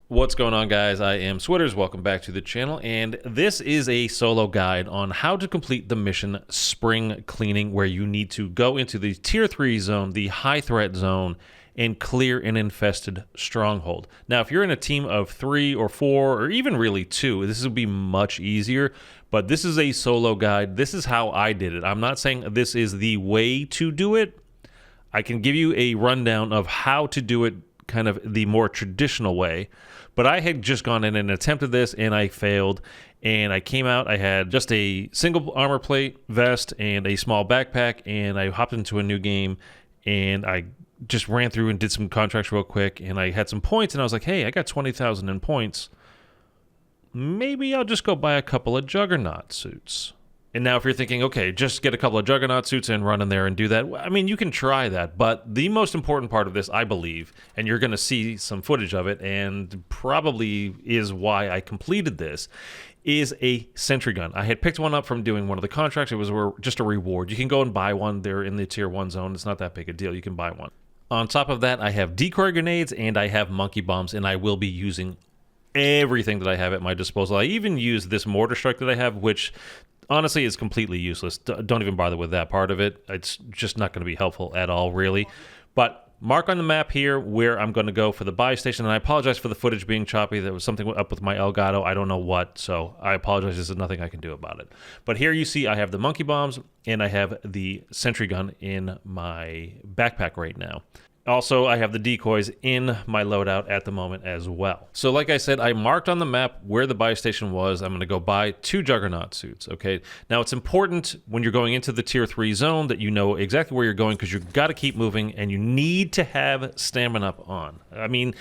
What's going on, guys? I am Switters. Welcome back to the channel, and this is a solo guide on how to complete the mission Spring Cleaning, where you need to go into the Tier 3 zone, the high threat zone, and clear an infested stronghold. Now, if you're in a team of 3 or 4, or even really 2, this will be much easier, but this is a solo guide. This is how I did it. I'm not saying this is the way to do it. I can give you a rundown of how to do it kind of the more traditional way, but I had just gone in and attempted this and I failed, and I came out, I had just a single armor plate, vest, and a small backpack, and I hopped into a new game and I just ran through and did some contracts real quick, and I had some points, and I was like, hey, I got 20,000 in points. Maybe I'll just go buy a couple of Juggernaut suits. And now if you're thinking, okay, just get a couple of Juggernaut suits and run in there and do that, I mean, you can try that. But the most important part of this, I believe, and you're going to see some footage of it, and probably is why I completed this, is a sentry gun. I had picked one up from doing one of the contracts. It was just a reward. You can go and buy one. They're in the Tier 1 zone. It's not that big a deal. You can buy one. On top of that, I have decoy grenades and I have monkey bombs, and I will be using everything that I have at my disposal. I even use this mortar strike that I have, which honestly is completely useless. Don't even bother with that part of it. It's just not going to be helpful at all, really. But mark on the map here where I'm going to go for the buy station, and I apologize for the footage being choppy. There was something up with my Elgato. I don't know what, so I apologize. There's nothing I can do about it. But here you see I have the monkey bombs and I have the sentry gun in my backpack right now. Also, I have the decoys in my loadout at the moment as well. So like I said, I marked on the map where the buy station was. I'm going to go buy 2 Juggernaut suits, okay? Now, it's important when you're going into the Tier 3 zone that you know exactly where you're going, because you've got to keep moving, and you need to have stamina up on. I mean,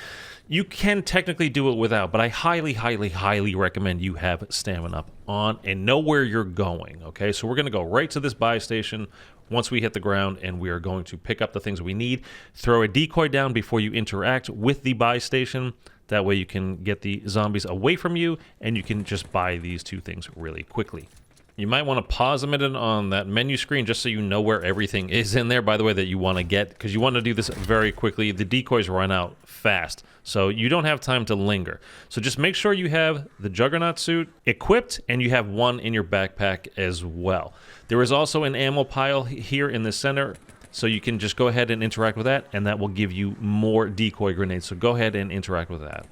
you can technically do it without, but I highly, highly, highly recommend you have stamina up on and know where you're going, okay? So we're going to go right to this buy station once we hit the ground, and we are going to pick up the things we need. Throw a decoy down before you interact with the buy station. That way you can get the zombies away from you, and you can just buy these 2 things really quickly. You might want to pause a minute on that menu screen just so you know where everything is in there, by the way, that you want to get, because you want to do this very quickly. The decoys run out fast, so you don't have time to linger. So just make sure you have the Juggernaut suit equipped, and you have one in your backpack as well. There is also an ammo pile here in the center, so you can just go ahead and interact with that, and that will give you more decoy grenades. So go ahead and interact with that.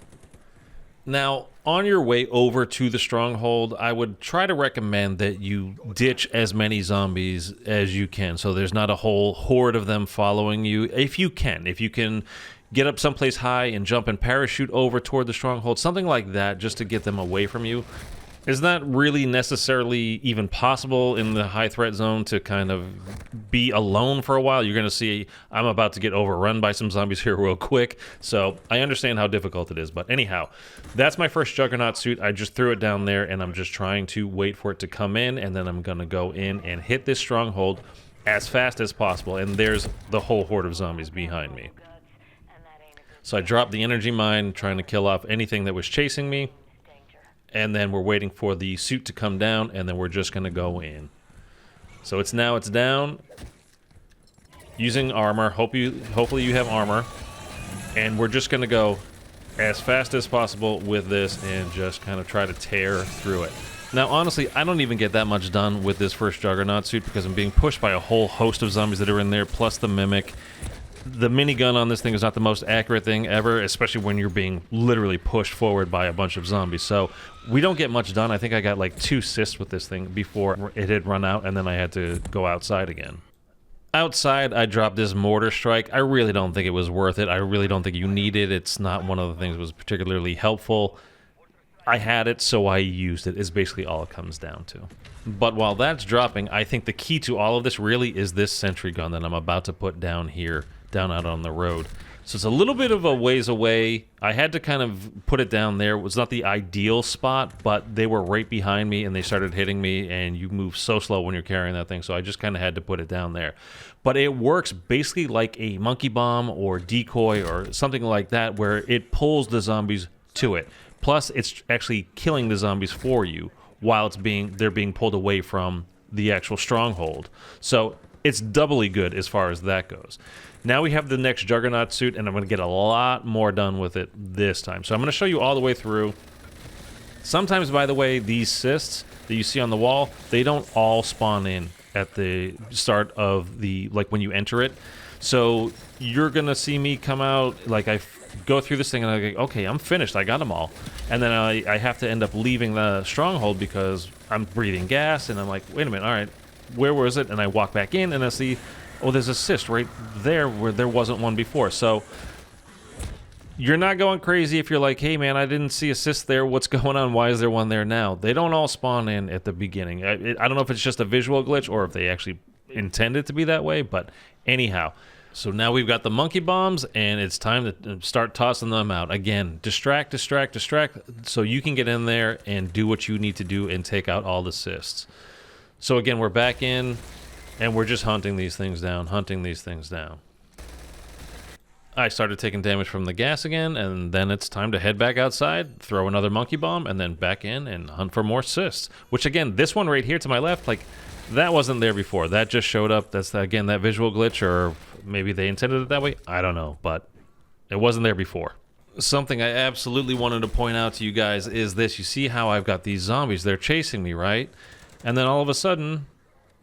Now, on your way over to the stronghold, I would try to recommend that you ditch as many zombies as you can, so there's not a whole horde of them following you. If you can get up someplace high and jump and parachute over toward the stronghold, something like that, just to get them away from you. Is not really necessarily even possible in the high threat zone to kind of be alone for a while. You're going to see I'm about to get overrun by some zombies here real quick, so I understand how difficult it is. But anyhow, that's my first Juggernaut suit. I just threw it down there, and I'm just trying to wait for it to come in, and then I'm going to go in and hit this stronghold as fast as possible. And there's the whole horde of zombies behind me. So I dropped the energy mine, trying to kill off anything that was chasing me. And then we're waiting for the suit to come down, and then we're just going to go in. So it's down. Using armor. Hopefully you have armor. And we're just going to go as fast as possible with this and just kind of try to tear through it. Now, honestly, I don't even get that much done with this first Juggernaut suit because I'm being pushed by a whole host of zombies that are in there, plus the Mimic. The minigun on this thing is not the most accurate thing ever, especially when you're being literally pushed forward by a bunch of zombies. So we don't get much done. I think I got like 2 cysts with this thing before it had run out, and then I had to go outside again. Outside, I dropped this mortar strike. I really don't think it was worth it. I really don't think you need it. It's not one of the things that was particularly helpful. I had it, so I used it, is basically all it comes down to. But while that's dropping, I think the key to all of this really is this sentry gun that I'm about to put down here, down out on the road. So it's a little bit of a ways away. I had to kind of put it down there. It was not the ideal spot, but they were right behind me and they started hitting me, and you move so slow when you're carrying that thing, so I just kind of had to put it down there. But it works basically like a monkey bomb or decoy or something like that, where it pulls the zombies to it. Plus, it's actually killing the zombies for you while they're being pulled away from the actual stronghold. So it's doubly good as far as that goes. Now we have the next Juggernaut suit, and I'm going to get a lot more done with it this time. So I'm going to show you all the way through. Sometimes, by the way, these cysts that you see on the wall, they don't all spawn in at the start of the, like when you enter it. So you're going to see me come out, like I go through this thing and I go, okay, I'm finished, I got them all. And then I have to end up leaving the stronghold because I'm breathing gas, and I'm like, wait a minute, all right, where was it? And I walk back in and I see, oh, there's a cyst right there where there wasn't one before. So you're not going crazy if you're like, hey man, I didn't see a cyst there, what's going on, why is there one there now? They don't all spawn in at the beginning. I don't know if it's just a visual glitch or if they actually intend it to be that way, but anyhow. So now we've got the monkey bombs, and it's time to start tossing them out. Again, distract, distract, distract, so you can get in there and do what you need to do and take out all the cysts. So again, we're back in, and we're just hunting these things down, hunting these things down. I started taking damage from the gas again, and then it's time to head back outside, throw another monkey bomb, and then back in and hunt for more cysts. Which again, this one right here to my left, like, that wasn't there before. That just showed up. That's, again, that visual glitch, or maybe they intended it that way. I don't know, but it wasn't there before. Something I absolutely wanted to point out to you guys is this. You see how I've got these zombies. They're chasing me, right? And then all of a sudden,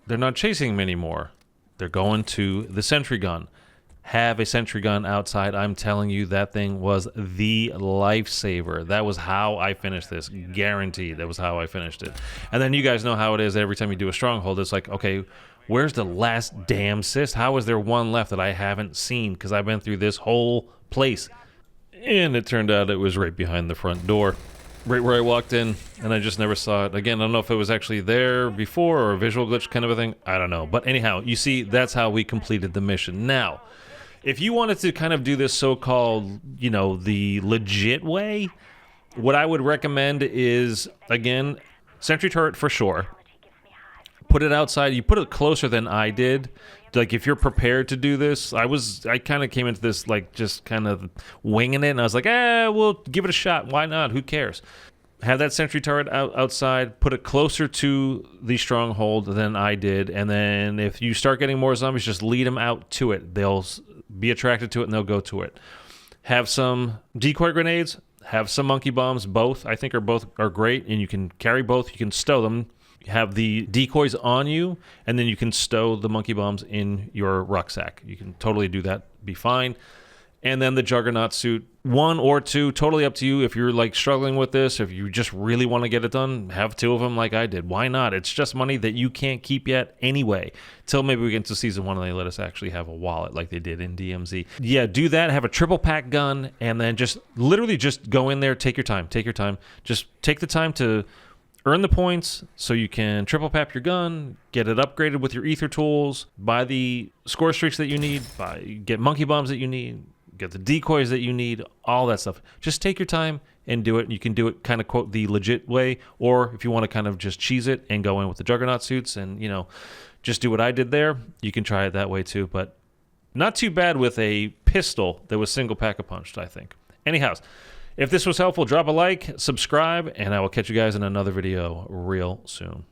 they're not chasing me anymore. They're going to the sentry gun. Have a sentry gun outside. I'm telling you, that thing was the lifesaver. That was how I finished this. Guaranteed. That was how I finished it. And then you guys know how it is every time you do a stronghold. It's like, okay, where's the last damn cyst? How is there one left that I haven't seen? Because I've been through this whole place. And it turned out it was right behind the front door. Right where I walked in, and I just never saw it. Again, I don't know if it was actually there before or a visual glitch kind of a thing. I don't know. But anyhow, you see, that's how we completed the mission. Now, if you wanted to kind of do this so-called, you know, the legit way, what I would recommend is, again, sentry turret for sure. Put it outside. You put it closer than I did. Like, if you're prepared to do this, I kind of came into this, like, just kind of winging it, and I was like, we'll give it a shot. Why not? Who cares? Have that sentry turret outside, put it closer to the stronghold than I did, and then if you start getting more zombies, just lead them out to it. They'll be attracted to it, and they'll go to it. Have some decoy grenades, have some monkey bombs. Both, I think, are great, and you can carry both. You can stow them. Have the decoys on you, and then you can stow the monkey bombs in your rucksack. You can totally do that, be fine. And then the Juggernaut suit, 1 or 2, totally up to you. If you're like struggling with this, if you just really want to get it done, have 2 of them like I did. Why not? It's just money that you can't keep yet anyway. Till maybe we get into season 1 and they let us actually have a wallet like they did in DMZ. Yeah, do that. Have a triple pack gun, and then just literally just go in there. Take your time. Take your time. Just take the time to earn the points so you can triple pap your gun, get it upgraded with your ether tools, buy the score streaks that you need, get monkey bombs that you need, get the decoys that you need, all that stuff. Just take your time and do it. You can do it kind of, quote, the legit way, or if you want to kind of just cheese it and go in with the Juggernaut suits and, you know, just do what I did there, you can try it that way too. But not too bad with a pistol that was single pack-a-punched, I think. Anyhow, if this was helpful, drop a like, subscribe, and I will catch you guys in another video real soon.